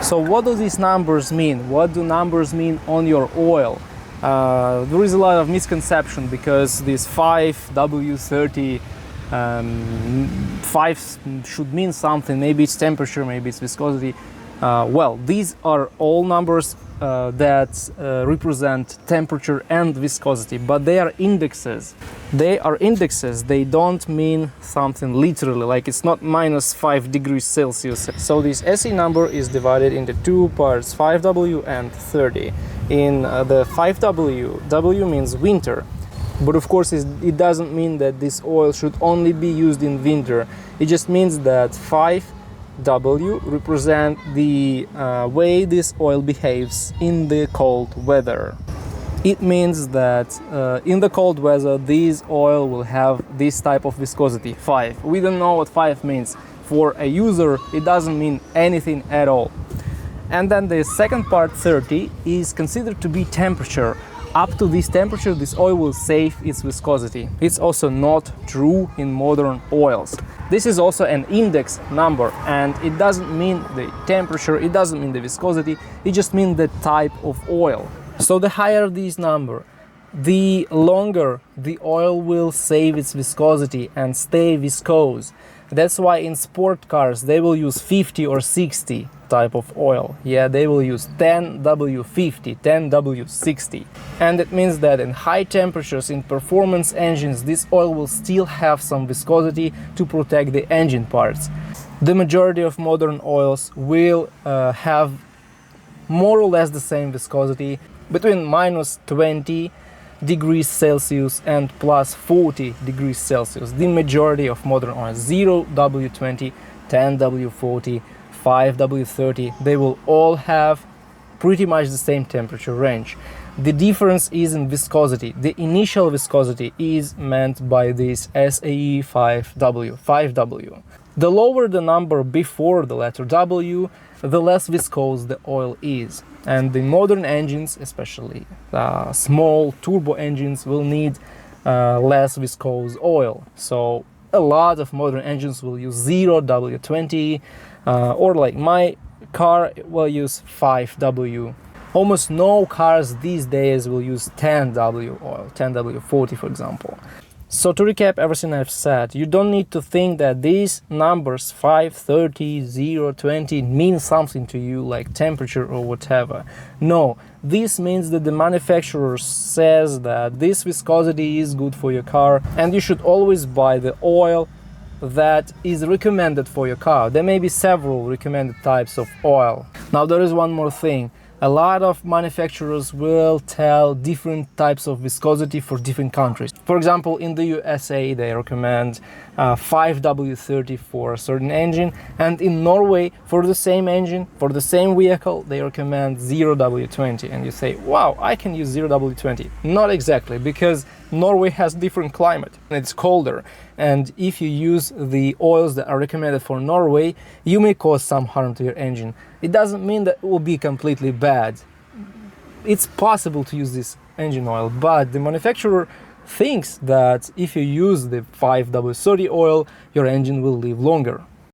So what do these numbers mean? What do numbers mean on your oil? There is a lot of misconception because this 5W30 5 should mean something. Maybe it's temperature, maybe it's viscosity. Well, these are all numbers that represent temperature and viscosity, but they are indexes. They are indexes. They don't mean something literally, like it's not minus 5 degrees Celsius. So this SI number is divided into two parts, 5W and 30. In the 5W, W means winter. But of course, it doesn't mean that this oil should only be used in winter. It just means that 5W represent the way this oil behaves in the cold weather. It means that in the cold weather, this oil will have this type of viscosity, 5. We don't know what 5 means. For a user, it doesn't mean anything at all. And then the second part, 30, is considered to be temperature. Up to this temperature, this oil will save its viscosity. It's also not true in modern oils. This is also an index number, and it doesn't mean the temperature, it doesn't mean the viscosity, it just means the type of oil. So the higher this number, the longer the oil will save its viscosity and stay viscose. That's why in sport cars they will use 50 or 60 type of oil. Yeah, they will use 10W50, 10W60. And it means that in high temperatures in performance engines, this oil will still have some viscosity to protect the engine parts. The majority of modern oils will have more or less the same viscosity between minus 20 degrees Celsius and plus 40 degrees Celsius. The majority of modern oils, 0W20, 10W40, 5W30, they will all have pretty much the same temperature range. The difference is in viscosity. The initial viscosity is meant by this SAE 5W. The lower the number before the letter W, the less viscose the oil is. And the modern engines, especially small turbo engines, will need less viscose oil. So a lot of modern engines will use 0W20, or like my car will use 5W. Almost no cars these days will use 10W oil, 10W40 for example. So to recap everything I've said, you don't need to think that these numbers 5, 30, 0, 20 mean something to you like temperature or whatever. No, this means that the manufacturer says that this viscosity is good for your car and you should always buy the oil that is recommended for your car. There may be several recommended types of oil. Now there is one more thing. A lot of manufacturers will tell different types of viscosity for different countries. For example, in the USA they recommend 5W30 for a certain engine, and in Norway for the same engine, for the same vehicle, they recommend 0W20. And you say, wow, I can use 0W20. Not exactly, because Norway has different climate, it's colder, and if you use the oils that are recommended for Norway, you may cause some harm to your engine. It doesn't mean that it will be completely bad. It's possible to use this engine oil, but the manufacturer thinks that if you use the 5W30 oil, your engine will live longer.